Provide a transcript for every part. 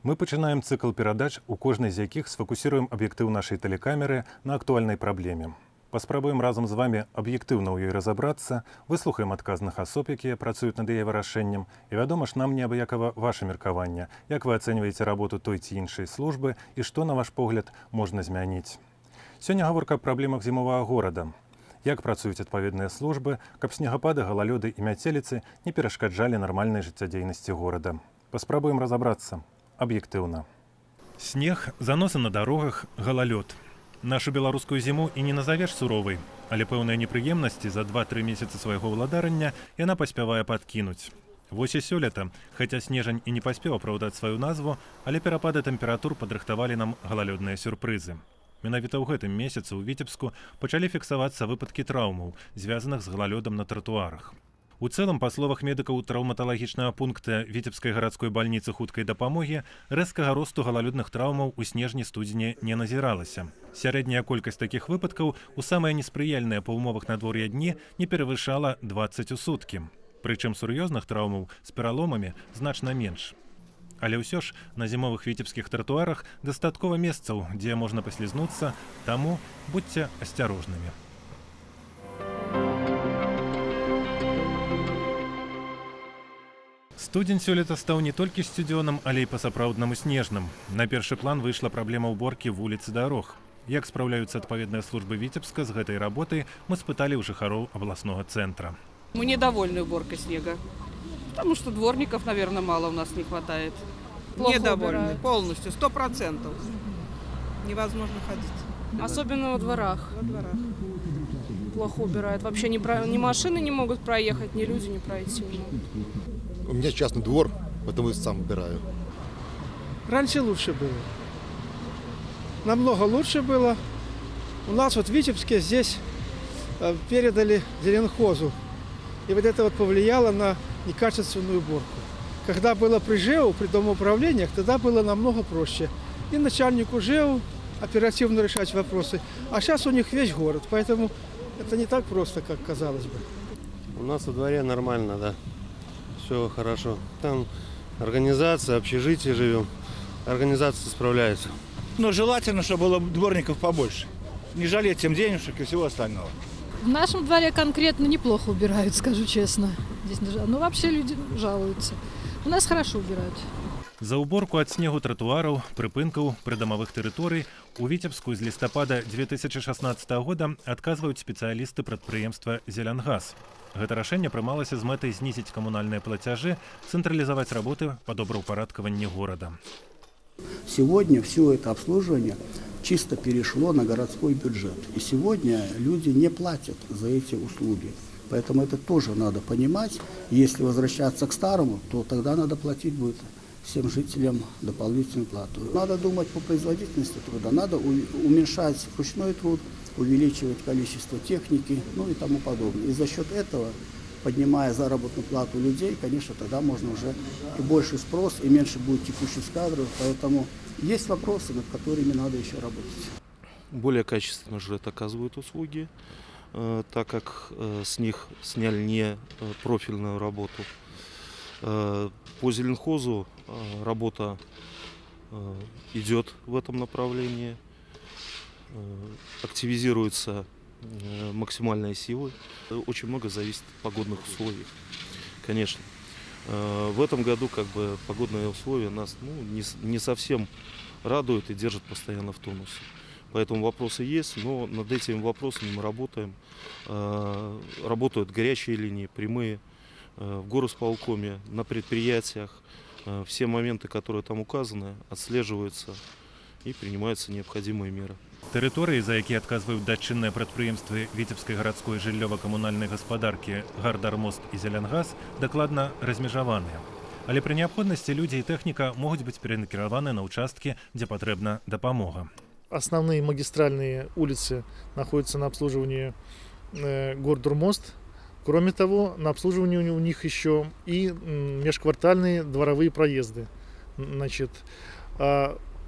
Мы пачынаем цикл перадач, у кожнай з якіх сфокусируем аб'ектыў нашай тэлекамеры на актуальнай праблеме. Паспрабуем разам з вами аб'ектыўна ў ёй разабрацца, выслухаем адказных асоб, якія працуюць над яе вырашэннем, і вядома ж нам неабыякава ваше меркаванне, як вы ацэньваеце работу той ці іншай службы і што, на ваш погляд, можна змяніць. Сёння гаворка аб праблемах зімовага горада. Як працуюць адпаведныя службы, каб снегапады, галалёды і мяцеліцы не перашкаджалі нармальнай жыццядзейнасці горада. Паспрабуем разабрацца аб'ектыўна. Снег, заносы на дарогах, галалёд. Нашу беларускую зіму і не назавеш суровай, але пэўныя непрыемнасці за 2-3 месяцы свайго ўладарання яна паспявае падкінуць. Вось і сёлета, хаця снежань і не паспеў апраўдаць сваю назву, але перапады тэмператур падрыхтавалі нам галалёдныя сюрпрызы. Менавіта ў гэтым месяцы ў Віцебску пачалі фіксавацца выпадкі траўмаў, звязаных з галалёдам на тратуарах. У цэлым, па словах медыкаў траўматалагічнага пункта Віцебскай гарадской бальніцы хуткай дапамогі, рэзкага росту галалёдных траўмаў у снежні-студзені не назіралася. Сярэдняя колькасць такіх выпадкаў у самыя неспрыяльныя па умовах надвор'я дні не перавышала 20 у суткі. Прычым сур'ёзных траўмаў з пераломамі значна менш. Але ўсё ж на зімовых віцебскіх тратуарах дастаткова месцаў, дзе можна паслізнуцца, таму будзьце асцярожнымі. Студзень сёлета стаў не толькі сцюдзёным, але і па-сапраўднаму снежным. На першы план выйшла праблема ўборкі вуліц і дарог. Як спраўляюцца адпаведныя службы Віцебска з гэтай работай, мы спыталі ў жыхароў абласнога цэнтра. Мы недовольны уборкой снега, потому что дворников, наверное, мало у нас не хватает. Недовольны полностью, 100%. Невозможно ходить. Особенно во дворах. Во дворах. Плохо убирают. Вообще ни машины не могут проехать, ни люди не пройти не могут. У меня частный двор, поэтому я сам убираю. Раньше лучше было. Намного лучше было. У нас вот в Витебске здесь передали зеленхозу. И вот это вот повлияло на некачественную уборку. Когда было при ЖЭУ, при домоуправлениях, тогда было намного проще. И начальнику ЖЭУ оперативно решать вопросы. А сейчас у них весь город, поэтому это не так просто, как казалось бы. У нас во дворе нормально, да. Все хорошо. Там организация, общежитие живем. Организация справляется. Но желательно, чтобы было дворников побольше. Не жалеть тем денежек и всего остального. В нашем дворе конкретно неплохо убирают, скажу честно. Здесь, ну, вообще люди жалуются. У нас хорошо убирают. За уборку ад снегу тратуараў, прыпынкаў, прыдамавых тэрыторый у Віцебску з лістапада 2016 года адказваюць спецыялісты прадпрыемства «Зелянгаз». Гэта рашэнне прымалася з мэтай знізіць камунальныя плацяжы, цэнтралізаваць работы па добраўпарадкаванні горада. Сегодня все это обслуживание чисто перешло на городской бюджет. И сегодня люди не платят за эти услуги. Поэтому это тоже надо понимать. Если возвращаться к старому, то тогда надо платить будет всем жителям дополнительную плату. Надо думать по производительности труда, надо уменьшать ручной труд, увеличивать количество техники, ну и тому подобное. И за счет этого, поднимая заработную плату людей, конечно, тогда можно уже и больше спрос, и меньше будет текущих кадров. Поэтому есть вопросы, над которыми надо еще работать. Более качественно же это оказывают услуги, так как с них сняли не профильную работу. По зеленхозу работа идет в этом направлении, активизируется максимальной силой. Очень много зависит от погодных условий, конечно. В этом году погодные условия нас не совсем радуют и держат постоянно в тонусе. Поэтому вопросы есть, но над этими вопросами мы работаем. Работают горячие линии, прямые, в горосполкоме, на предприятиях. Все моменты, которые там указаны, отслеживаются и принимаются необходимые меры. Тэрыторыі, за якія адказваюць датчынныя прадпрыемствы Віцебскай гарадской жыллёва-камунальнай гаспадаркі «Гардар-Мост» і «Зелянгаз» дакладна размежаваныя. Але пры неабходнасці людзі і тэхніка могуць быць перанакіраваны на ўчасткі, дзе патрэбна дапамога. Основные магистральные улицы находятся на обслуживании «Гардар-Мост». Кроме того, на обслуживании у них еще и межквартальные дворовые проезды. Значит,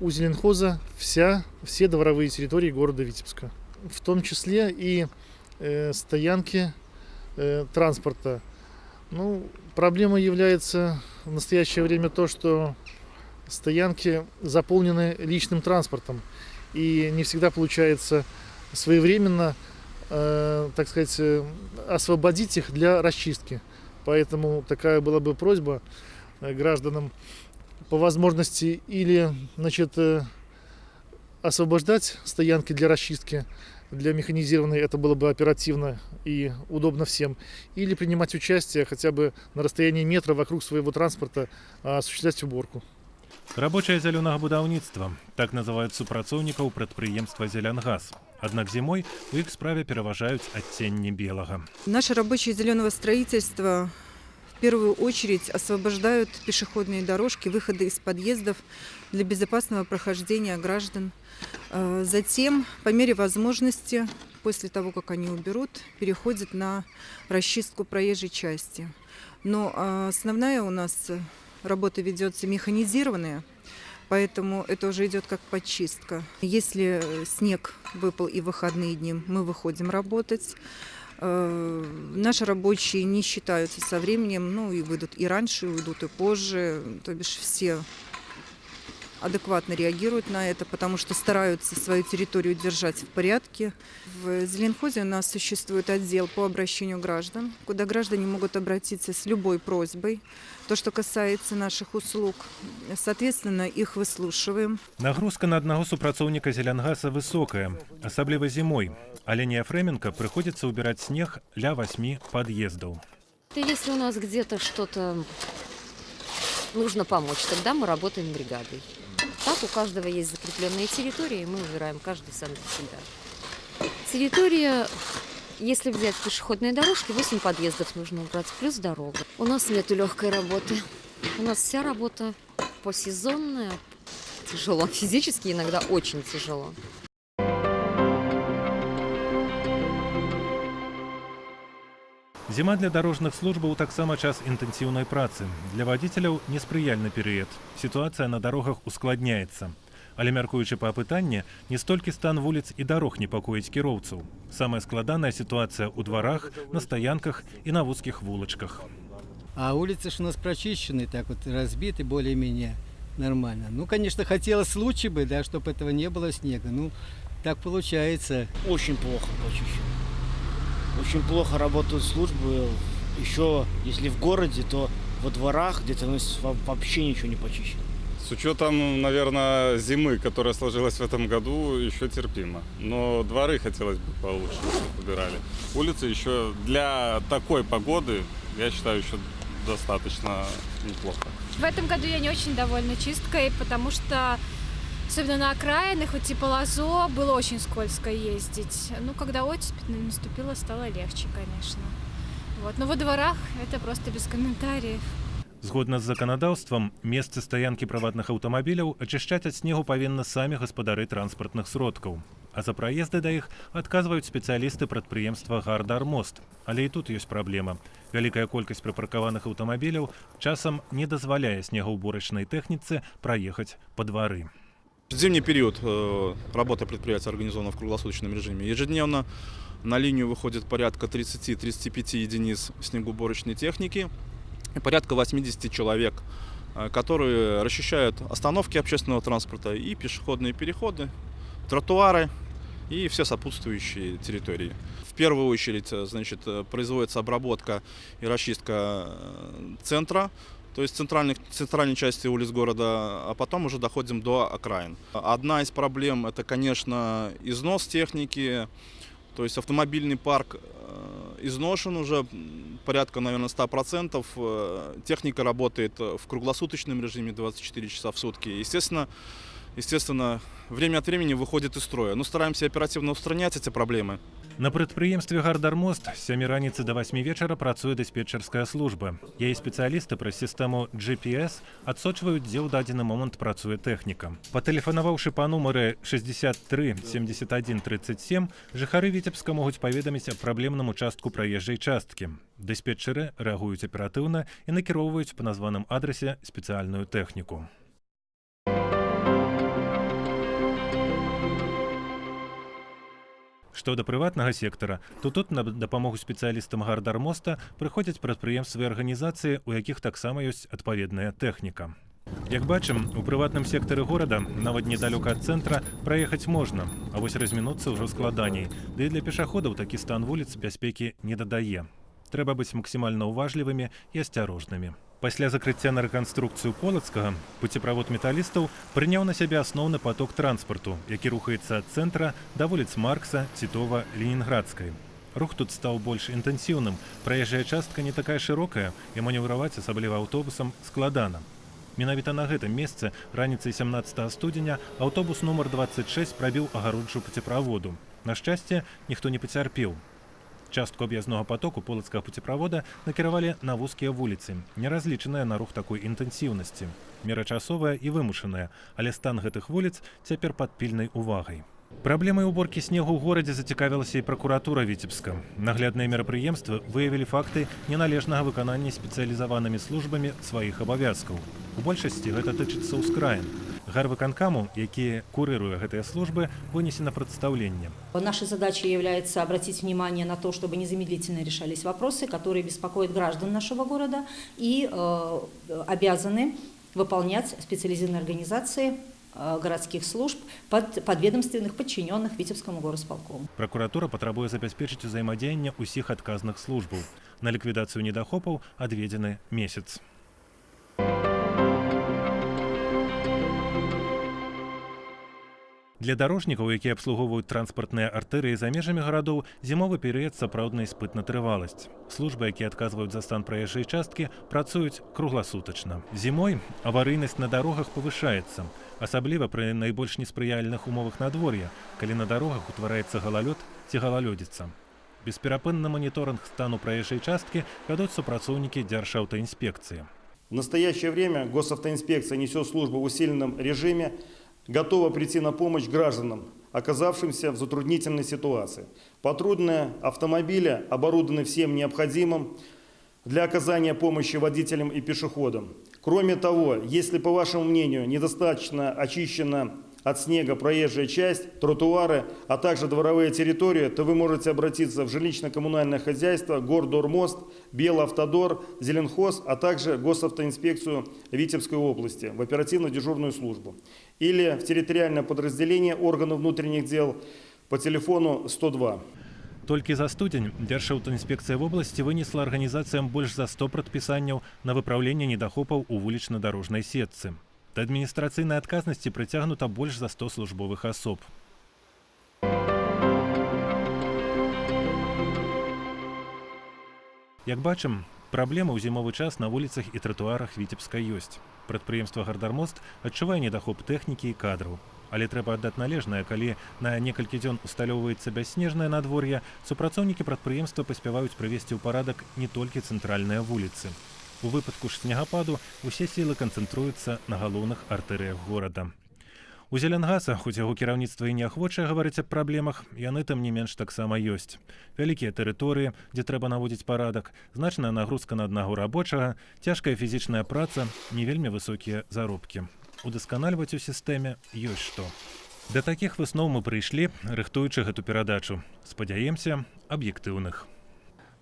у Зеленхоза все дворовые территории города Витебска, в том числе и стоянки транспорта. Ну, проблемой является в настоящее время то, что стоянки заполнены личным транспортом. И не всегда получается своевременно, так сказать, освободить их для расчистки. Поэтому такая была бы просьба гражданам по возможности или, значит, освобождать стоянки для расчистки, для механизированной, это было бы оперативно и удобно всем, или принимать участие хотя бы на расстоянии метра вокруг своего транспорта, осуществлять уборку. Рабочае зялёнага будаўніцтва – так называюць супрацоўнікаў прадпрыемства «Зелянгаз». Аднак зімой у іх справе пераважаюць адценні белага. Наши рабочие зеленого строительства в первую очередь освобождают пешеходные дорожки, выходы из подъездов для безопасного прохождения граждан. Затем, по мере возможности, после того, как они уберут, переходят на расчистку проезжей части. Но основная у нас работа ведется механизированная, поэтому это уже идет как подчистка. Если снег выпал и в выходные дни, мы выходим работать. Наши рабочие не считаются со временем, ну и выйдут и раньше, и уйдут и позже, то бишь все адекватно реагируют на это, потому что стараются свою территорию держать в порядке. В Зеленхозе у нас существует отдел по обращению граждан, куда граждане могут обратиться с любой просьбой. То, что касается наших услуг, соответственно, их выслушиваем. Нагрузка на аднаго супрацоўніка «Зелянгаса» высокая, асабліва зімой. Але Ефременко приходится убирать снег ля 8 подъездов. Если у нас где-то что-то нужно помочь, тогда мы работаем бригадой. Так у каждого есть закрепленные территории, и мы убираем каждый сам для себя. Территория, если взять пешеходные дорожки, 8 подъездов нужно убрать, плюс дорога. У нас нету легкой работы. У нас вся работа посезонная. Тяжело. Физически иногда очень тяжело. Зима для дорожных службаў таксама час інтэнсіўнай працы. Для вадзіцеляў неспрыяльны перыяд. Сітуацыя на дарогах ускладняецца. Але мяркуючы па апытанні, не столькі стан вуліц і дарог непакоіць кіроўцаў. Самая складаная сітуацыя ў дварах, на стаянках і на вузкіх вулачках. А улицы ж у нас прочищены, так вот разбиты более-менее нормально. Ну, конечно, хотелось лучше бы, да, чтобы этого не было снега. Ну, так получается. Очень плохо почищено. Очень плохо работают службы. Еще, если в городе, то во дворах где-то вообще ничего не почищено. С учетом, наверное, зимы, которая сложилась в этом году, еще терпимо. Но дворы хотелось бы получше, чтобы убирали. Улицы еще для такой погоды, я считаю, еще достаточно неплохо. В этом году я не очень довольна чисткой, потому что, особенно на окраинах, вот типа Лазо, было очень скользко ездить. Ну, когда оттепель наступила, стало легче, конечно. Вот. Но во дворах это просто без комментариев. Згодна з заканадаўствам, месцы стаянкі прыватных аўтамабіляў ачышчаць ад снегу павінны самі гаспадары транспартных сродкаў. А за праезды да іх адказваюць спецыялісты прадпрыемства «Гардар-Мост». Але і тут ёсць праблема. Вялікая колькасць прыпаркаваных аўтамабіляў часам не дазваляе снегаўборачнай тэхніцы праехаць па двары. В зимний период работа предприятия организована в круглосуточном режиме. Ежедневно на линию выходит порядка 30-35 единиц снегоуборочной техники и порядка 80 человек, которые расчищают остановки общественного транспорта и пешеходные переходы, тротуары и все сопутствующие территории. В первую очередь, значит, производится обработка и расчистка центра, то есть центральной части улиц города, а потом уже доходим до окраин. Одна из проблем – это, конечно, износ техники, то есть автомобильный парк изношен уже порядка, наверное, 100%. Техника работает в круглосуточном режиме 24 часа в сутки. Естественно, время от времени выходит из строя. Но стараемся оперативно устранять эти проблемы. На прадпрыемстве «Гардар-Мост» з 7 раніцы до 8 вечара працуе дыспетчерская служба. Яе спецыялісты праз сістэму GPS адсочваюць, дзе ў дадзены момант працуе тэхніка. Патэлефанаваўшы па нумары 63 71 37, жыхары Віцебска могуць паведаміць аб праблемным участку праезжай часткі. Дыспетчеры рэагуюць аператыўна і накіроўваюць па названым адрасе спецыяльную тэхніку. Што да прыватнага сектара, то тут на дапамогу спецыялістам «Гардар-Моста» прыходзяць прадпрыемствы і арганізацыі, у якіх таксама ёсць адпаведная тэхніка. Як бачым, у прыватным сектары горада, нават недалёка ад цэнтра, праехаць можна, а вось размінуцца ўжо складаней. Да і для пешаходаў такі стан вуліц бяспекі не дадае. Трэба быць максімальна уважлівымі і асцярожнымі. Пасля закрыцця на рэканструкцыю Полацкага пуцеправод металістаў прыняў на сябе асноўны поток транспарту, які рухаецца ад цэнтра да вуліц Маркса, Цітова, Ленінградскай. Рух тут стаў больш інтэнсіўным, праезжая частка не такая шырокая, і манеўраваць, асабліва аўтобусам, складана. Менавіта на гэтым месцы раніцай 17 студзеня аўтобус нумар 26 прабіў агароджу пуцеправоду. На шчасце, ніхто не пацярпеў. Частку аб'язнога потоку полацкага пуцеправода накіравалі на вузкія вуліцы, не разлічаныя на рух такой інтэнсіўнасці. Мера часовая і вымушаная, але стан гэтых вуліц цяпер пад пільнай увагай. Праблемай уборкі снегу ў горадзе зацікавілася і пракуратура Віцебска. Наглядныя мерапрыемствы выявілі факты неналежнага выканання спецыялізаванымі службамі сваіх абавязкаў. У большасці гэта тычыцца ўскраін. Гарвыканкаму, які курыруе гэтыя службы, вынесена прадстаўленне. Нашей задачей является обратить внимание на то, чтобы незамедлительно решались вопросы, которые беспокоят граждан нашего города и обязаны выполнять специализированные организации городских служб подведомственных, подчиненных Витебскому горосполкому. Прокуратура патрабуе забяспечыць узаемадзеянне ўсіх адказных службаў. На ліквідацыю недахопаў адведзены месяц. Для дарожнікаў, якія абслугоўваюць транспартныя артэрыі за межамі гарадоў, зімовы перыяд сапраўдна іспыт на трываласць. Службы, якія адказваюць за стан праезжай часткі, працуюць кругласутачна. Зімой аварыйнасць на дарогах павышаецца, асабліва пры найбольш неспрыяльных умовах надвор'я, калі на дарогах утвараецца галалёд ці галалёдзіца. Бесперапынны моніторинг стану праезжай часткі вядуць супрацоўнікі Дзяржаўтаінспекцыі. В настоящее время госавтоинспекция несет службу в усиленном режиме, готова прийти на помощь гражданам, оказавшимся в затруднительной ситуации. Патрульные автомобили оборудованы всем необходимым для оказания помощи водителям и пешеходам. Кроме того, если, по вашему мнению, недостаточно очищена от снега проезжая часть, тротуары, а также дворовые территории, то вы можете обратиться в жилищно-коммунальное хозяйство, Гордормост, Белавтодор, Зеленхоз, а также Госавтоинспекцию Витебской области в оперативно-дежурную службу. Или в территориальное подразделение органов внутренних дел по телефону 102. Толькі за студзень Дзяржаўтаінспекцыя вобласці вынесла арганізацыям больш за 100 прадпісанняў на выпраўленне недахопаў у вулічна-дарожнай сетцы. Да адміністрацыйнай адказнасці прыцягнута больш за 100 службовых асоб. Як бачым, праблема ў зімовы час на вуліцах і тратуарах Віцебска ёсць. Прадпрыемства «Гардармост» адчувае недахоп тэхнікі і кадраў. Але трэба аддаць належнае, калі на некалькі дзён усталёўваецца бясснежнае надвор'е, супрацоўнікі прадпрыемства паспяваюць прывесці ў парадак не толькі цэнтральныя вуліцы. У выпадку ж снегападу усе сілы канцэнтруюцца на галоўных артэрыях горада. У Зеленгаса, хоць яго кіраўніцтва і неахвочае гаварыць аб праблемах, яны там не менш таксама ёсць. Вялікія тэрыторыі, дзе трэба наводзіць парадак, значная нагрузка на аднаго рабочага, цяжкая фізічная праца, не вельмі высокія заробкі. Удасканальваць у сістэме ёсць што. Да такіх высноў мы прыйшлі, рыхтуючы гэту перадачу. Спадзяемся, аб'ектыўных.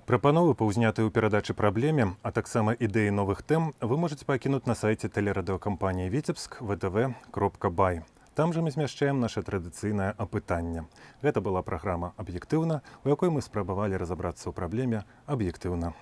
Прапановы па ўзнятай у перадачы праблеме, а таксама ідэі новых тэм вы можаце пакінуць на сайце тэлерадыёкампаніі «Віцебск» vtv.by. Там жа мы змяшчаем наша традыцыйнае апытанне. Гэта была праграма «Аб'ектыўна», у якой мы спрабавалі разабрацца ў праблеме аб'ектыўна.